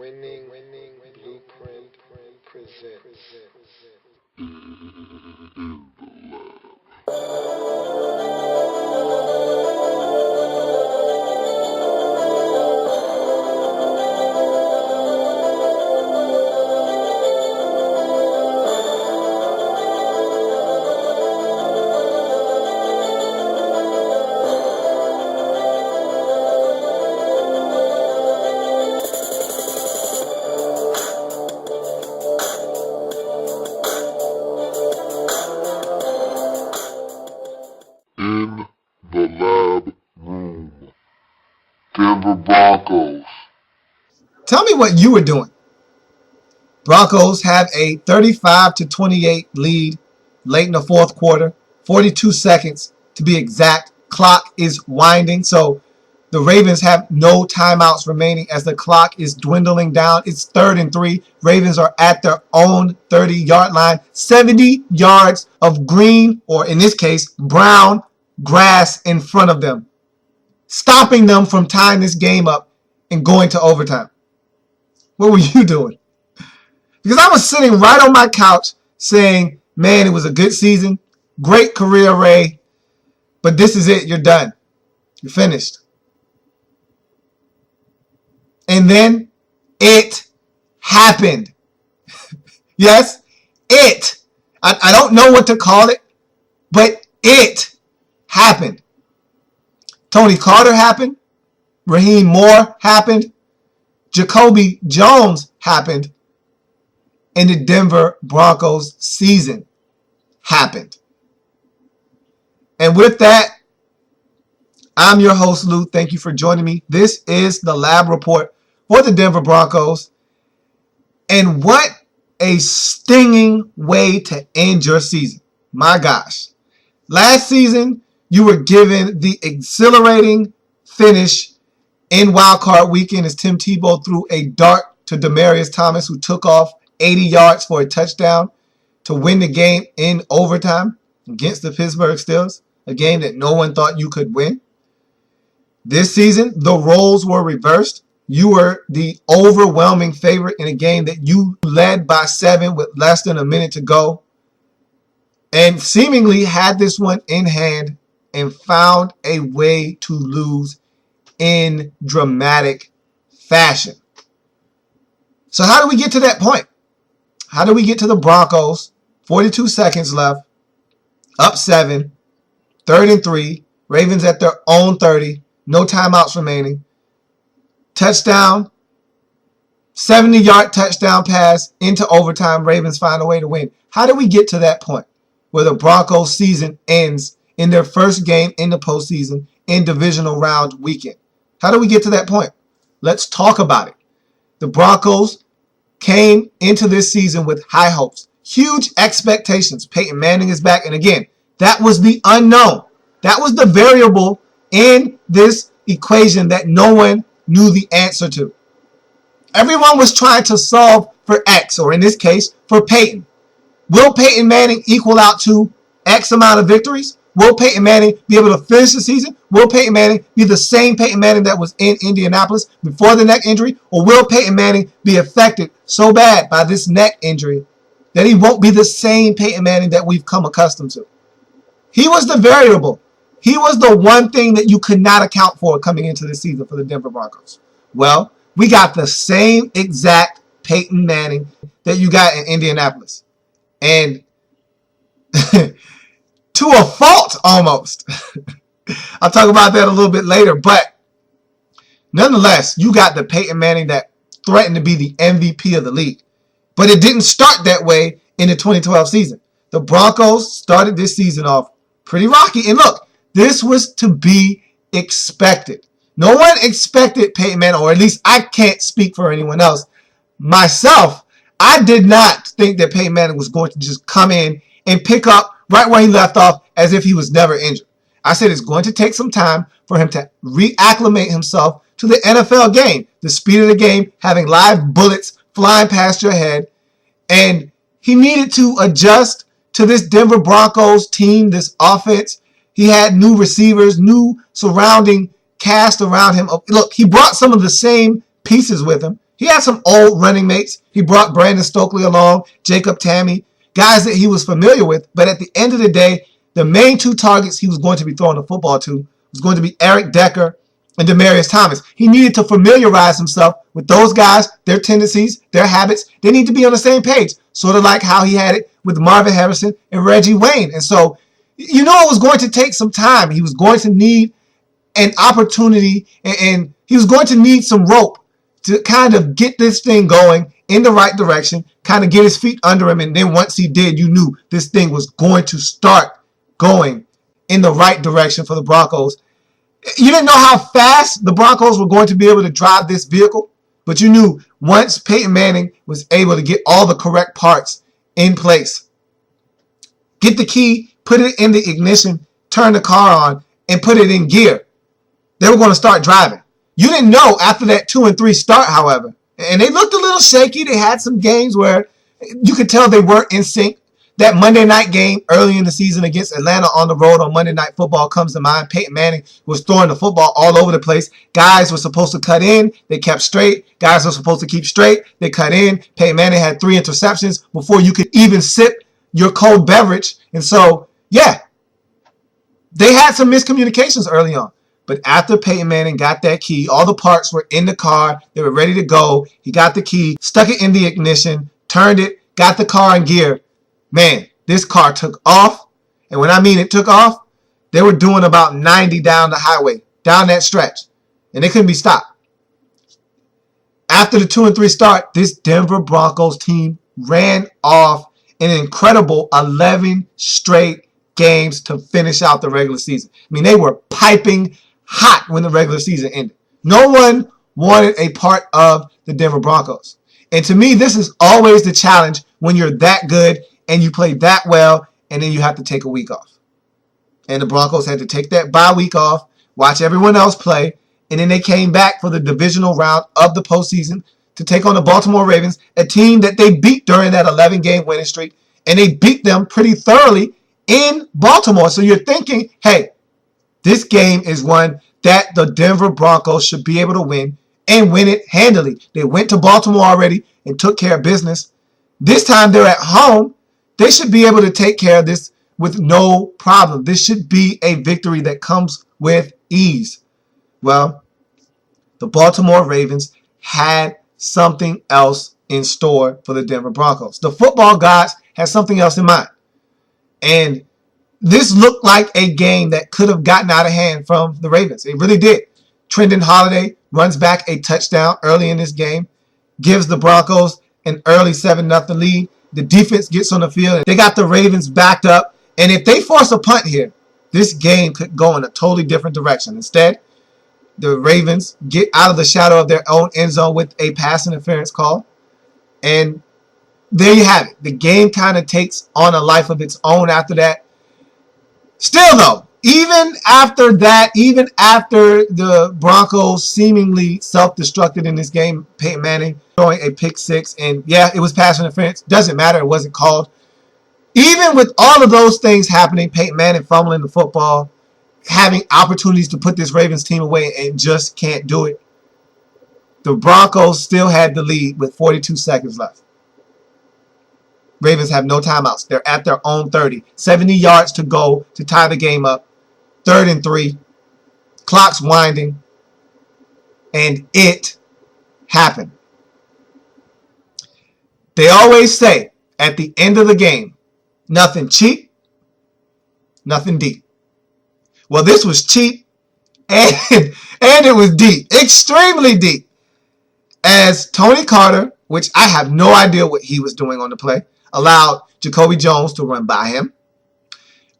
Winning Blueprint presents. In the lab room. Denver Broncos. Tell me what you were doing. Broncos have a 35-28 lead late in the fourth quarter, 42 seconds to be exact. Clock is winding, so the Ravens have no timeouts remaining as the clock is dwindling down. It's 3rd and 3. Ravens are at their own 30-yard line. 70 yards of green, or in this case, brown grass in front of them, stopping them from tying this game up and going to overtime. What were you doing? Because I was sitting right on my couch saying, man, it was a good season. Great career, Ray. But this is it. You're done. You're finished. And then it happened. Yes, it. I don't know what to call it, but it happened. Tony Carter happened. Raheem Moore happened. Jacoby Jones happened. And the Denver Broncos season happened. And with that, I'm your host, Lou. Thank you for joining me. This is the Lab Report for the Denver Broncos. And what a stinging way to end your season. My gosh. Last season, you were given the exhilarating finish in Wild Card Weekend as Tim Tebow threw a dart to Demaryius Thomas, who took off 80 yards for a touchdown to win the game in overtime against the Pittsburgh Steelers, a game that no one thought you could win. This season, the roles were reversed. You were the overwhelming favorite in a game that you led by 7 with less than a minute to go, and seemingly had this one in hand and found a way to lose in dramatic fashion. So how do we get to that point? How do we get to the Broncos? 42 seconds left, up 7, 3rd and 3, Ravens at their own 30, no timeouts remaining. Touchdown, 70-yard touchdown pass into overtime. Ravens find a way to win. How do we get to that point where the Broncos season ends in their first game in the postseason in divisional round weekend? How do we get to that point? Let's talk about it. The Broncos came into this season with high hopes, huge expectations. Peyton Manning is back. And again, that was the unknown. That was the variable in this equation that no one knew the answer to. Everyone was trying to solve for X, or in this case, for Peyton. Will Peyton Manning equal out to X amount of victories? Will Peyton Manning be able to finish the season? Will Peyton Manning be the same Peyton Manning that was in Indianapolis before the neck injury? Or will Peyton Manning be affected so bad by this neck injury that he won't be the same Peyton Manning that we've come accustomed to? He was the variable. He was the one thing that you could not account for coming into the season for the Denver Broncos. Well, we got the same exact Peyton Manning that you got in Indianapolis. And to a fault, almost. I'll talk about that a little bit later. But nonetheless, you got the Peyton Manning that threatened to be the MVP of the league. But it didn't start that way in the 2012 season. The Broncos started this season off pretty rocky. And look, this was to be expected. No one expected Peyton Manning, or at least I can't speak for anyone else. Myself, I did not think that Peyton Manning was going to just come in and pick up right where he left off as if he was never injured. I said it's going to take some time for him to reacclimate himself to the NFL game, the speed of the game, having live bullets flying past your head. And he needed to adjust to this Denver Broncos team, this offense. He had new receivers, new surrounding cast around him. Look, he brought some of the same pieces with him. He had some old running mates. He brought Brandon Stokely along, Jacob Tamme, guys that he was familiar with. But at the end of the day, the main two targets he was going to be throwing the football to was going to be Eric Decker and Demaryius Thomas. He needed to familiarize himself with those guys, their tendencies, their habits. They need to be on the same page, sort of like how he had it with Marvin Harrison and Reggie Wayne. And so, it was going to take some time. He was going to need an opportunity, and he was going to need some rope to kind of get this thing going in the right direction, kind of get his feet under him. And then once he did, you knew this thing was going to start going in the right direction for the Broncos. You didn't know how fast the Broncos were going to be able to drive this vehicle, but you knew once Peyton Manning was able to get all the correct parts in place, get the key, put it in the ignition, turn the car on, and put it in gear, they were going to start driving. You didn't know after that 2-3 start, however, and they looked a little shaky. They had some games where you could tell they weren't in sync. That Monday night game early in the season against Atlanta on the road on Monday Night Football comes to mind. Peyton Manning was throwing the football all over the place. Guys were supposed to cut in. They kept straight. Guys were supposed to keep straight. They cut in. Peyton Manning had 3 interceptions before you could even sip your cold beverage. And so, yeah, they had some miscommunications early on. But after Peyton Manning got that key, all the parts were in the car. They were ready to go. He got the key, stuck it in the ignition, turned it, got the car in gear. Man, this car took off. And when I mean it took off, they were doing about 90 down the highway, down that stretch. And they couldn't be stopped. After the 2-3 start, this Denver Broncos team ran off an incredible 11 straight games to finish out the regular season. I mean, they were piping hot when the regular season ended. No one wanted a part of the Denver Broncos. And to me, this is always the challenge when you're that good and you play that well, and then you have to take a week off. And the Broncos had to take that bye week off, watch everyone else play, and then they came back for the divisional round of the postseason to take on the Baltimore Ravens, a team that they beat during that 11-game winning streak, and they beat them pretty thoroughly in Baltimore. So you're thinking, hey, this game is one that the Denver Broncos should be able to win and win it handily. They went to Baltimore already and took care of business. This time they're at home. They should be able to take care of this with no problem. This should be a victory that comes with ease. Well, the Baltimore Ravens had something else in store for the Denver Broncos. The football gods had something else in mind. And this looked like a game that could have gotten out of hand from the Ravens. It really did. Trendon Holiday runs back a touchdown early in this game, gives the Broncos an early 7-0 lead. The defense gets on the field. They got the Ravens backed up. And if they force a punt here, this game could go in a totally different direction. Instead, the Ravens get out of the shadow of their own end zone with a pass interference call. And there you have it. The game kind of takes on a life of its own after that. Still, though, even after that, even after the Broncos seemingly self-destructed in this game, Peyton Manning throwing a pick six, and yeah, it was pass interference. Doesn't matter. It wasn't called. Even with all of those things happening, Peyton Manning fumbling the football, having opportunities to put this Ravens team away and just can't do it, the Broncos still had the lead with 42 seconds left. Ravens have no timeouts. They're at their own 30. 70 yards to go to tie the game up. 3rd and 3. Clock's winding. And it happened. They always say at the end of the game, nothing cheap, nothing deep. Well, this was cheap and it was deep. Extremely deep. As Tony Carter, which I have no idea what he was doing on the play, allowed Jacoby Jones to run by him.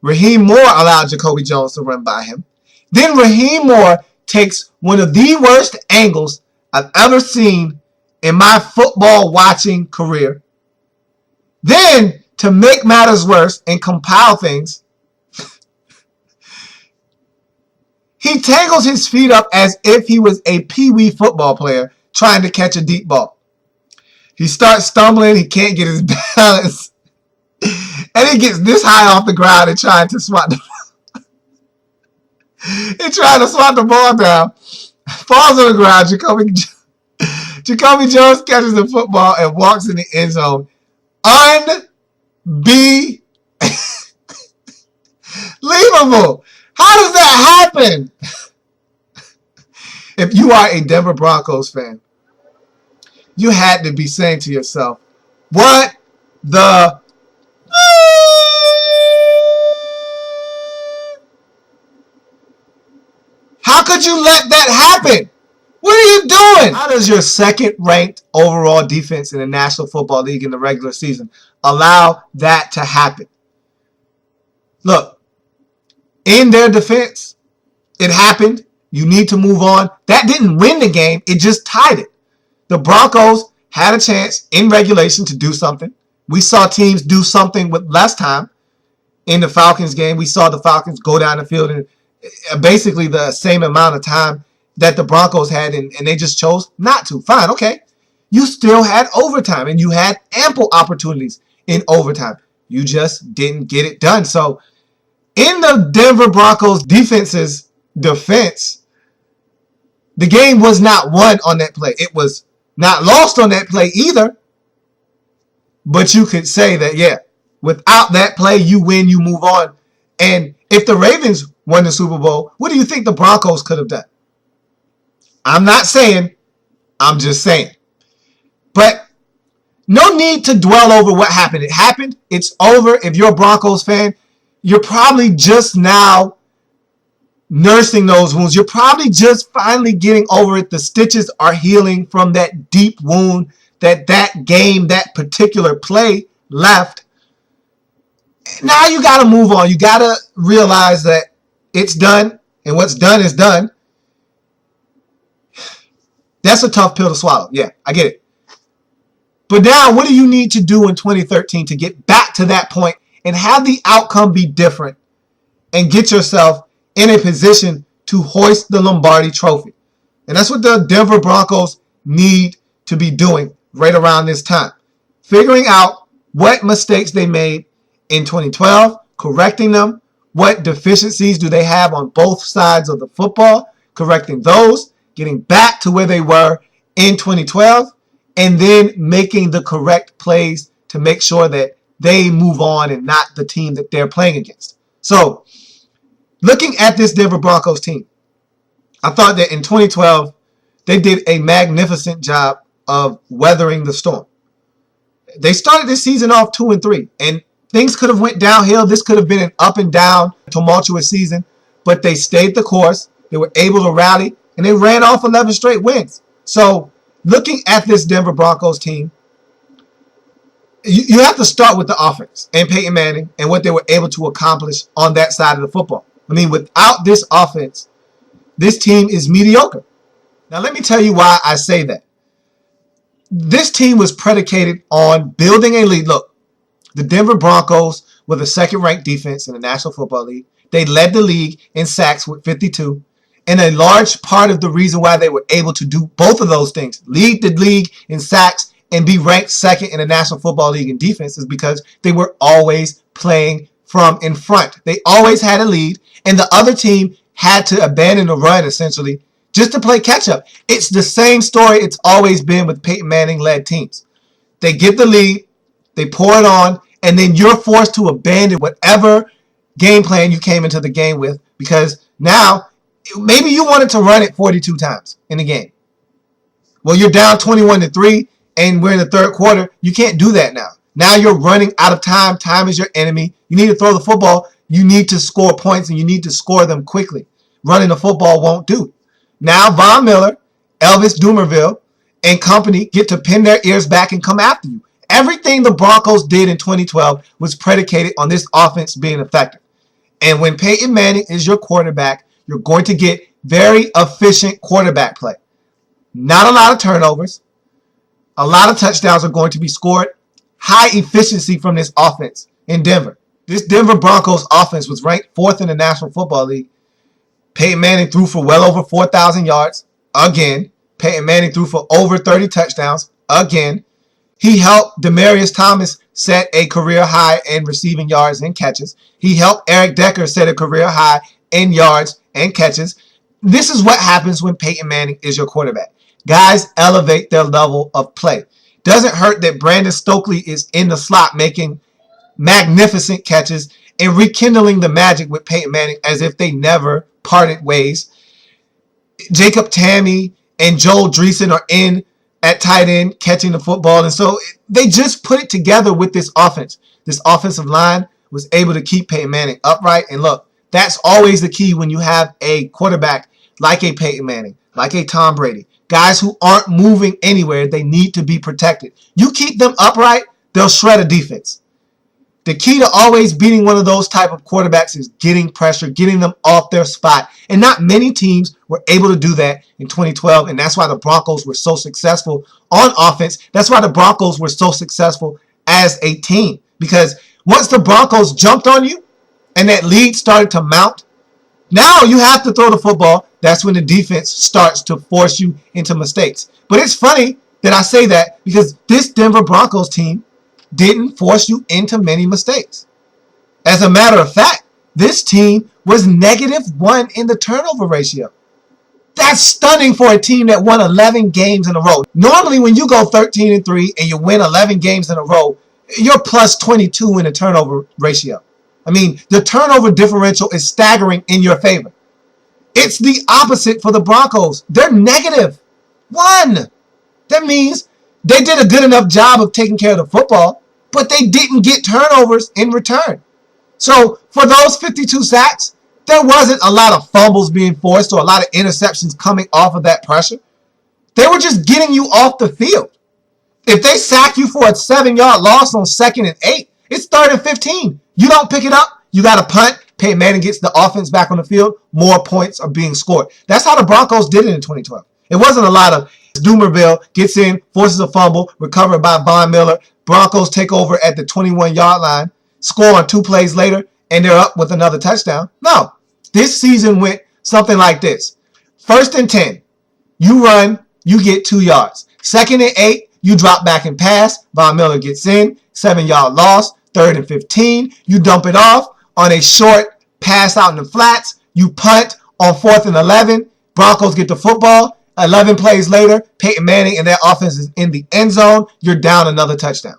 Raheem Moore allowed Jacoby Jones to run by him. Then Raheem Moore takes one of the worst angles I've ever seen in my football watching career. Then, to make matters worse and compile things, he tangles his feet up as if he was a pee-wee football player trying to catch a deep ball. He starts stumbling. He can't get his balance. And he gets this high off the ground and trying to swat the ball. He's trying to swat the ball down. Falls on the ground. Jacoby Jones catches the football and walks in the end zone. Unbelievable. How does that happen? If you are a Denver Broncos fan, you had to be saying to yourself, what the... How could you let that happen? What are you doing? How does your second-ranked overall defense in the National Football League in the regular season allow that to happen? Look, in their defense, it happened. You need to move on. That didn't win the game. It just tied it. The Broncos had a chance in regulation to do something. We saw teams do something with less time. In the Falcons game, we saw the Falcons go down the field in basically the same amount of time that the Broncos had, and they just chose not to. Fine, okay. You still had overtime, and you had ample opportunities in overtime. You just didn't get it done. So, in the Denver Broncos defense's defense, the game was not won on that play. It was not lost on that play either. But you could say that, yeah, without that play, you win, you move on. And if the Ravens won the Super Bowl, what do you think the Broncos could have done? I'm not saying, I'm just saying. But no need to dwell over what happened. It happened. It's over. If you're a Broncos fan, you're probably just now nursing those wounds. You're probably just finally getting over it. The stitches are healing from that deep wound that game, that particular play left. Now you got to move on. You got to realize that it's done, and what's done is done. That's a tough pill to swallow. Yeah, I get it. But now, what do you need to do in 2013 to get back to that point and have the outcome be different and get yourself in a position to hoist the Lombardi Trophy? And that's what the Denver Broncos need to be doing right around this time. Figuring out what mistakes they made in 2012, correcting them. What deficiencies do they have on both sides of the football? Correcting those, getting back to where they were in 2012, and then making the correct plays to make sure that they move on and not the team that they're playing against. So, looking at this Denver Broncos team, I thought that in 2012, they did a magnificent job of weathering the storm. They started this season off 2-3, and things could have went downhill. This could have been an up and down, tumultuous season, but they stayed the course. They were able to rally, and they ran off 11 straight wins. So, looking at this Denver Broncos team, you have to start with the offense and Peyton Manning and what they were able to accomplish on that side of the football. I mean, without this offense, this team is mediocre. Now, let me tell you why I say that. This team was predicated on building a lead. Look, the Denver Broncos were the second-ranked defense in the National Football League. They led the league in sacks with 52. And a large part of the reason why they were able to do both of those things, lead the league in sacks and be ranked second in the National Football League in defense, is because they were always playing from in front. They always had a lead, and the other team had to abandon the run, essentially, just to play catch-up. It's the same story it's always been with Peyton Manning-led teams. They get the lead, they pour it on, and then you're forced to abandon whatever game plan you came into the game with, because now maybe you wanted to run it 42 times in the game. Well, you're down 21-3, and we're in the third quarter. You can't do that now. Now you're running out of time. Time is your enemy. You need to throw the football. You need to score points, and you need to score them quickly. Running the football won't do. Now Von Miller, Elvis Dumervil, and company get to pin their ears back and come after you. Everything the Broncos did in 2012 was predicated on this offense being effective. And when Peyton Manning is your quarterback, you're going to get very efficient quarterback play. Not a lot of turnovers. A lot of touchdowns are going to be scored. High efficiency from this offense in Denver. This Denver Broncos offense was ranked 4th in the National Football League. Peyton Manning threw for well over 4,000 yards. Again. Peyton Manning threw for over 30 touchdowns. Again. He helped Demaryius Thomas set a career high in receiving yards and catches. He helped Eric Decker set a career high in yards and catches. This is what happens when Peyton Manning is your quarterback. Guys elevate their level of play. Doesn't hurt that Brandon Stokely is in the slot making magnificent catches and rekindling the magic with Peyton Manning as if they never parted ways. Jacob Tamme and Joel Dreesen are in at tight end catching the football. And so they just put it together with this offense. This offensive line was able to keep Peyton Manning upright. And look, that's always the key when you have a quarterback like a Peyton Manning, like a Tom Brady. Guys who aren't moving anywhere, they need to be protected. You keep them upright, they'll shred a defense. The key to always beating one of those type of quarterbacks is getting pressure, getting them off their spot. And not many teams were able to do that in 2012, and that's why the Broncos were so successful on offense. That's why the Broncos were so successful as a team. Because once the Broncos jumped on you and that lead started to mount, now you have to throw the football. That's when the defense starts to force you into mistakes. But it's funny that I say that because this Denver Broncos team didn't force you into many mistakes. As a matter of fact, this team was -1 in the turnover ratio. That's stunning for a team that won 11 games in a row. Normally, when you go 13-3 and you win 11 games in a row, you're plus 22 in the turnover ratio. I mean, the turnover differential is staggering in your favor. It's the opposite for the Broncos. They're -1. That means they did a good enough job of taking care of the football, but they didn't get turnovers in return. So for those 52 sacks, there wasn't a lot of fumbles being forced or a lot of interceptions coming off of that pressure. They were just getting you off the field. If they sack you for a 7-yard loss on 2nd and 8, it's 3rd and 15. You don't pick it up, you got to punt. Peyton Manning gets the offense back on the field. More points are being scored. That's how the Broncos did it in 2012. It wasn't a lot of Doomerville gets in, forces a fumble, recovered by Von Miller. Broncos take over at the 21-yard line, score on 2 plays later, and they're up with another touchdown. No, this season went something like this. 1st and 10, you run, you get 2 yards. 2nd and 8, you drop back and pass. Von Miller gets in, 7-yard loss. 3rd and 15, you dump it off on a short pass out in the flats. You punt on 4th and 11. Broncos get the football. 11 plays later, Peyton Manning and their offense is in the end zone. You're down another touchdown.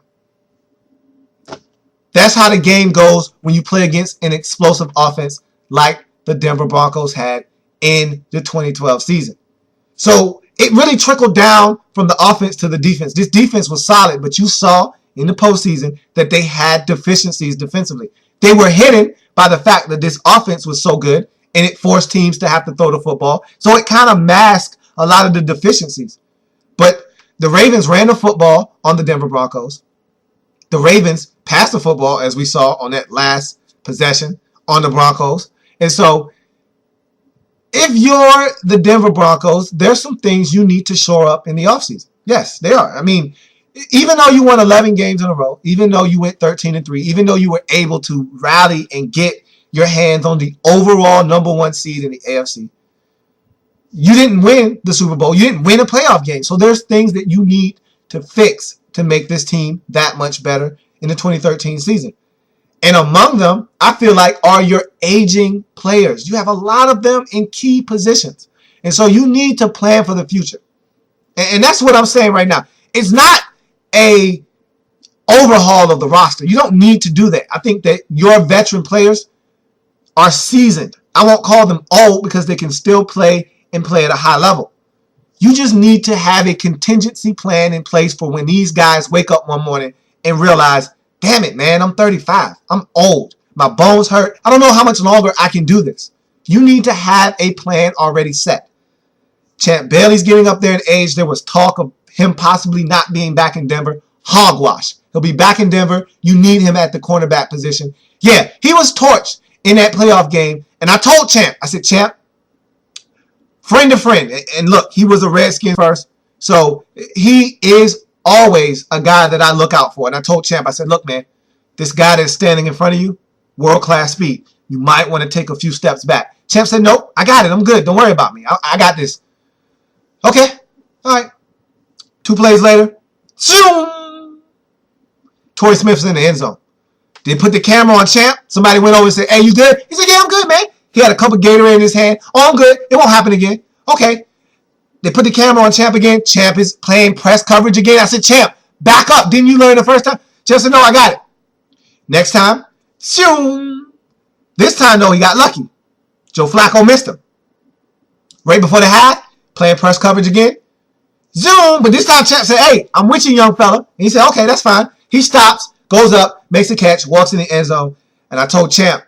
That's how the game goes when you play against an explosive offense like the Denver Broncos had in the 2012 season. So it really trickled down from the offense to the defense. This defense was solid, but you saw in the postseason that they had deficiencies defensively. They were hidden by the fact that this offense was so good and it forced teams to have to throw the football. So it kind of masked a lot of the deficiencies. But the Ravens ran the football on the Denver Broncos. The Ravens passed the football, as we saw on that last possession, on the Broncos. And so if you're the Denver Broncos, there's some things you need to shore up in the offseason. Yes, they are. I mean, even though you won 11 games in a row, even though you went 13-3, even though you were able to rally and get your hands on the overall #1 seed in the AFC, you didn't win the Super Bowl. You didn't win a playoff game. So there's things that you need to fix to make this team that much better in the 2013 season. And among them, I feel like, are your aging players. You have a lot of them in key positions. And so you need to plan for the future. And that's what I'm saying right now. It's not a overhaul of the roster. You don't need to do that. I think that your veteran players are seasoned. I won't call them old because they can still play and play at a high level. You just need to have a contingency plan in place for when these guys wake up one morning and realize, damn it, man, I'm 35. I'm old. My bones hurt. I don't know how much longer I can do this. You need to have a plan already set. Champ Bailey's getting up there in age. There was talk of him possibly not being back in Denver. Hogwash. He'll be back in Denver. You need him at the cornerback position. Yeah, he was torched in that playoff game. And I told Champ, I said, Champ, friend to friend. And look, he was a Redskin first. So he is always a guy that I look out for. And I told Champ, I said, look, man, this guy that's standing in front of you, world-class speed. You might want to take a few steps back. Champ said, nope, I got it. I'm good. Don't worry about me. I got this. Okay. All right. 2 plays later, zoom! Torrey Smith's in the end zone. They put the camera on Champ. Somebody went over and said, hey, you good? He said, yeah, I'm good, man. He had a cup of Gatorade in his hand. Oh, I'm good. It won't happen again. Okay. They put the camera on Champ again. Champ is playing press coverage again. I said, Champ, back up. Didn't you learn the first time? Champ said, no, I got it. Next time, shoom. This time, though, he got lucky. Joe Flacco missed him. Right before the half, playing press coverage again. Zoom. But this time, Champ said, hey, I'm with you, young fella. And he said, okay, that's fine. He stops, goes up, makes a catch, walks in the end zone. And I told Champ,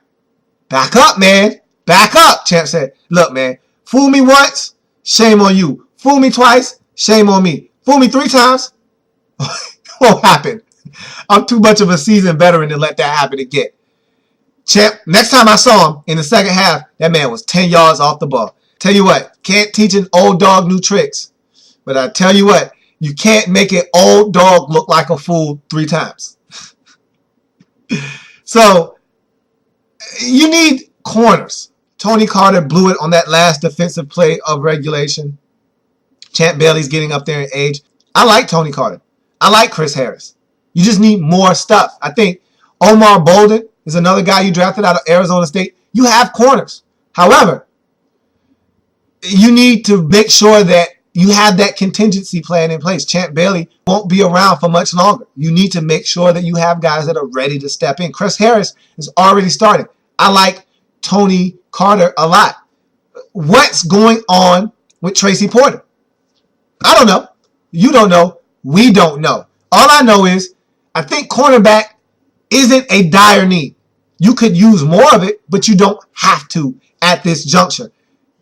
back up, man. Back up. Champ said, look, man, fool me once, shame on you. Fool me twice, shame on me. Fool me 3 times, won't happen. I'm too much of a seasoned veteran to let that happen again. Champ, next time I saw him in the second half, that man was 10 yards off the ball. Tell you what, can't teach an old dog new tricks. But I tell you what, you can't make an old dog look like a fool 3 times. So, you need corners. Tony Carter blew it on that last defensive play of regulation. Champ Bailey's getting up there in age. I like Tony Carter. I like Chris Harris. You just need more stuff. I think Omar Bolden is another guy you drafted out of Arizona State. You have corners. However, you need to make sure that you have that contingency plan in place. Champ Bailey won't be around for much longer. You need to make sure that you have guys that are ready to step in. Chris Harris is already starting. I like Tony Carter a lot. What's going on with Tracy Porter? I don't know. You don't know. We don't know. All I know is I think cornerback isn't a dire need. You could use more of it, but you don't have to at this juncture.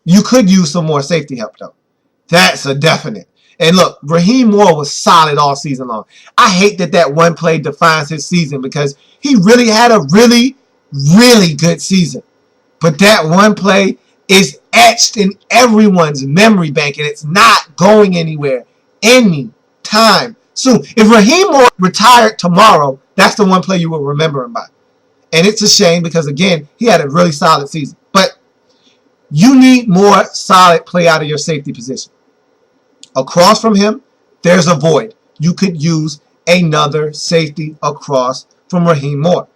You could use some more safety help, though. That's a definite. And look, Raheem Moore was solid all season long. I hate that one play defines his season because he really had a really, really good season. But that one play is etched in everyone's memory bank, and it's not going anywhere anytime soon. If Raheem Moore retired tomorrow, that's the one play you will remember him by. And it's a shame because, again, he had a really solid season. But you need more solid play out of your safety position. Across from him, there's a void. You could use another safety across from Raheem Moore.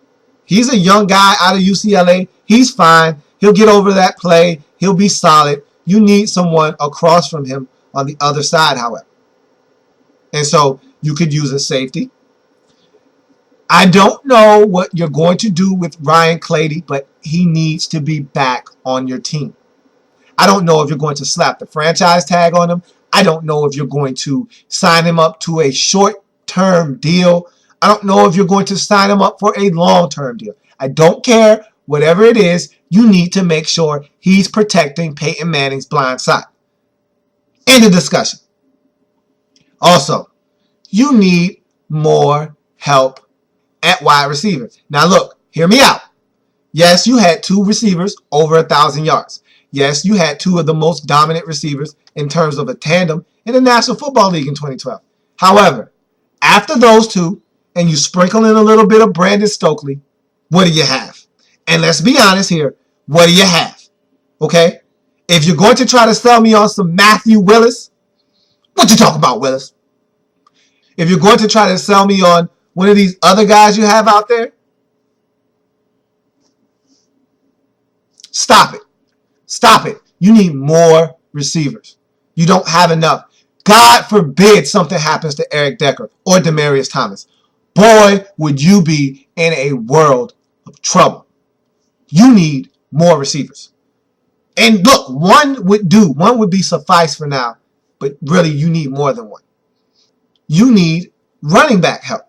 He's a young guy out of UCLA. He's fine. He'll get over that play. He'll be solid. You need someone across from him on the other side, however. And so you could use a safety. I don't know what you're going to do with Ryan Clady, but he needs to be back on your team. I don't know if you're going to slap the franchise tag on him. I don't know if you're going to sign him up to a short-term deal. I don't know if you're going to sign him up for a long-term deal. I don't care. Whatever it is, you need to make sure he's protecting Peyton Manning's blind side. End of discussion. Also, you need more help at wide receiver. Now look, hear me out. Yes, you had 2 receivers over 1,000 yards. Yes, you had 2 of the most dominant receivers in terms of a tandem in the National Football League in 2012. However, after those 2, and you sprinkle in a little bit of Brandon Stokely, what do you have? And let's be honest here, what do you have? Okay? If you're going to try to sell me on some Matthew Willis, what you talking about, Willis? If you're going to try to sell me on one of these other guys you have out there, stop it. Stop it. You need more receivers. You don't have enough. God forbid something happens to Eric Decker or Demaryius Thomas. Boy, would you be in a world of trouble. You need more receivers. And look, one would be suffice for now, but really you need more than one. You need running back help.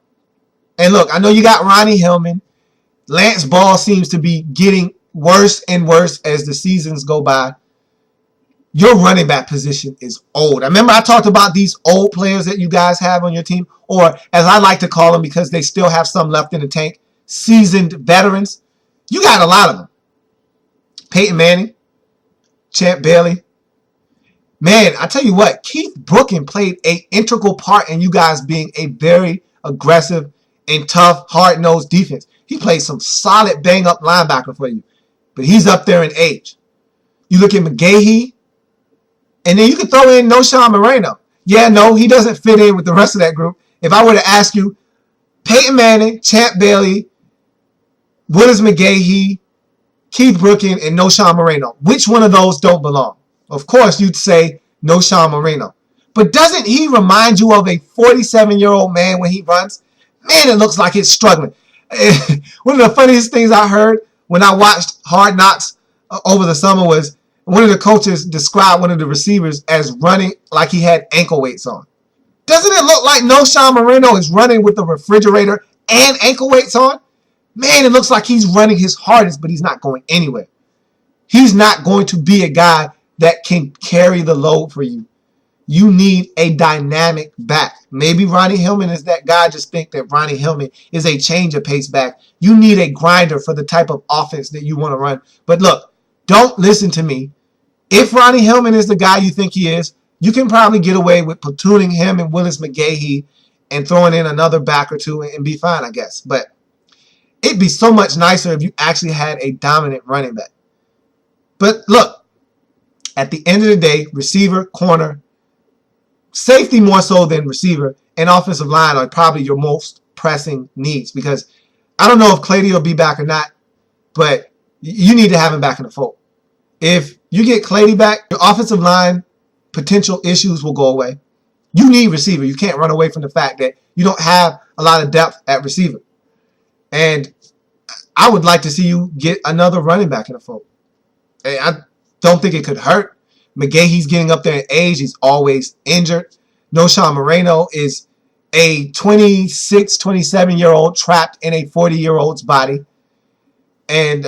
And look, I know you got Ronnie Hillman. Lance Ball seems to be getting worse and worse as the seasons go by. Your running back position is old. I remember I talked about these old players that you guys have on your team, or as I like to call them because they still have some left in the tank, seasoned veterans. You got a lot of them. Peyton Manning, Champ Bailey. Man, I tell you what, Keith Brooken played an integral part in you guys being a very aggressive and tough, hard-nosed defense. He played some solid bang-up linebacker for you, but he's up there in age. You look at McGahee, and then you can throw in Noshawn Moreno. Yeah, no, he doesn't fit in with the rest of that group. If I were to ask you, Peyton Manning, Champ Bailey, Willis McGahee, Keith Brooken, and Noshawn Moreno, which one of those don't belong? Of course, you'd say no Sean Moreno. But doesn't he remind you of a 47-year-old man when he runs? Man, it looks like it's struggling. One of the funniest things I heard when I watched Hard Knocks over the summer was one of the coaches described one of the receivers as running like he had ankle weights on. Doesn't it look like no Sean Moreno is running with the refrigerator and ankle weights on? Man, it looks like he's running his hardest, but he's not going anywhere. He's not going to be a guy that can carry the load for you. You need a dynamic back. Maybe Ronnie Hillman is that guy. Just think that Ronnie Hillman is a change of pace back. You need a grinder for the type of offense that you want to run. But look, don't listen to me. If Ronnie Hillman is the guy you think he is, you can probably get away with platooning him and Willis McGahee and throwing in another back or two and be fine, I guess. But it'd be so much nicer if you actually had a dominant running back. But look, at the end of the day, receiver, corner, safety more so than receiver, and offensive line are probably your most pressing needs, because I don't know if Clady will be back or not, but you need to have him back in the fold. If you get Clady back, your offensive line potential issues will go away. You need receiver. You can't run away from the fact that you don't have a lot of depth at receiver. And I would like to see you get another running back in the fold. I don't think it could hurt. McGahee's getting up there in age. He's always injured. No Sean Moreno is a 26, 27-year-old trapped in a 40-year-old's body. And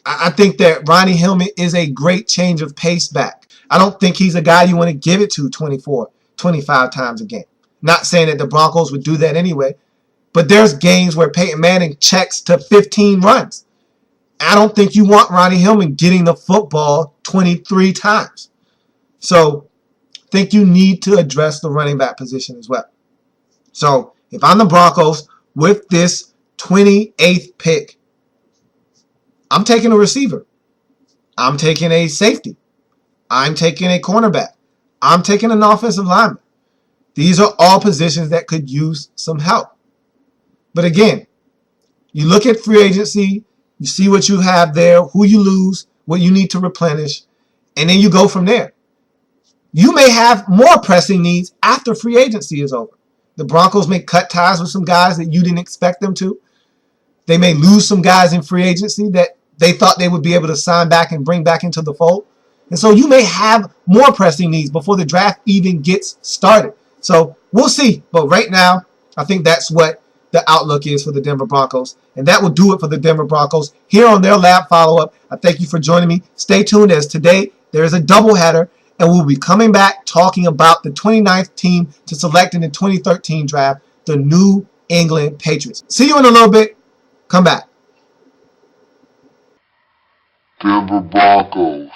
I think that Ronnie Hillman is a great change of pace back. I don't think he's a guy you want to give it to 24, 25 times a game. Not saying that the Broncos would do that anyway, but there's games where Peyton Manning checks to 15 runs. I don't think you want Ronnie Hillman getting the football 23 times. So I think you need to address the running back position as well. So if I'm the Broncos with this 28th pick, I'm taking a receiver. I'm taking a safety. I'm taking a cornerback. I'm taking an offensive lineman. These are all positions that could use some help. But again, you look at free agency, you see what you have there, who you lose, what you need to replenish, and then you go from there. You may have more pressing needs after free agency is over. The Broncos may cut ties with some guys that you didn't expect them to. They may lose some guys in free agency that they thought they would be able to sign back and bring back into the fold. And so you may have more pressing needs before the draft even gets started. So we'll see. But right now, I think that's what the outlook is for the Denver Broncos. And that will do it for the Denver Broncos here on their Lab Follow-Up. I thank you for joining me. Stay tuned, as today there is a doubleheader, and we'll be coming back talking about the 29th team to select in the 2013 draft, the New England Patriots. See you in a little bit. Come back. Denver Broncos.